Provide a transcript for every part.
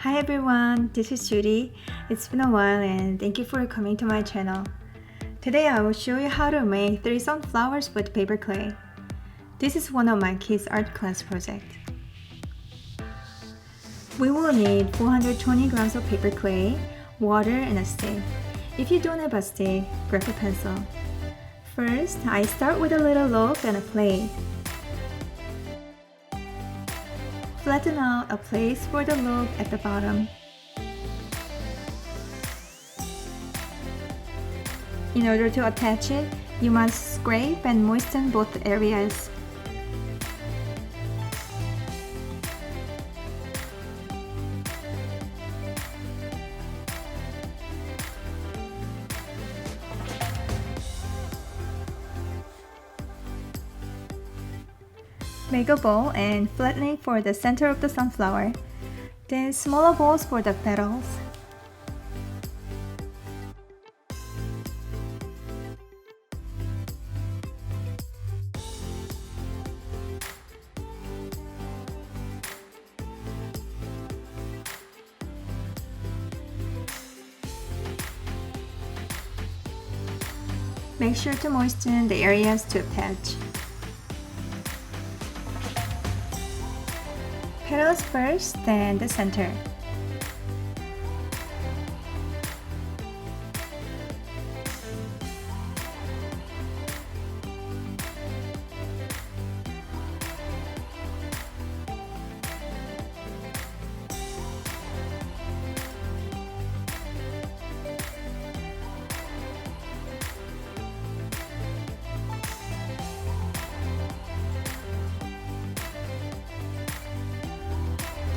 Hi everyone, this is Judy. It's been a while and thank you for coming to my channel. Today I will show you how to make 3 sunflowers with paper clay. This is one of my kids' art class projects. We will need 420 grams of paper clay, water, and a stick. If you don't have a stick, grab a pencil. First, I start with a little loaf and a plate. Flatten out a place for the loaf at the bottom. In order to attach it, you must scrape and moisten both areas. Make a bowl and flatten it for the center of the sunflower, then smaller bowls for the petals. Make sure to moisten the areas to attach. Petals first, then the center.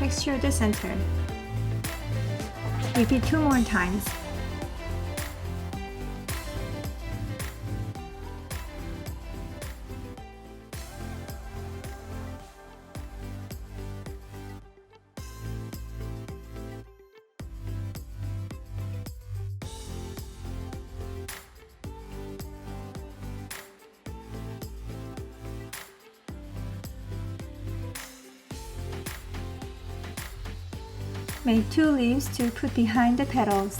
Texture the center. Repeat 2 more times. Make 2 leaves to put behind the petals.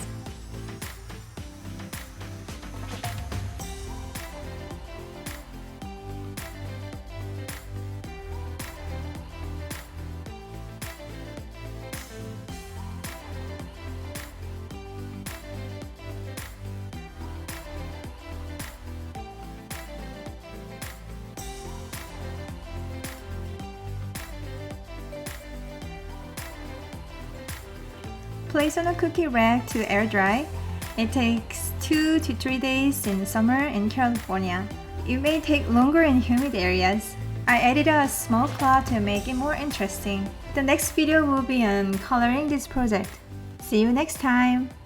Place on a cookie rack to air dry. It takes 2 to 3 days in summer in California. It may take longer in humid areas. I added a small cloth to make it more interesting. The next video will be on coloring this project. See you next time!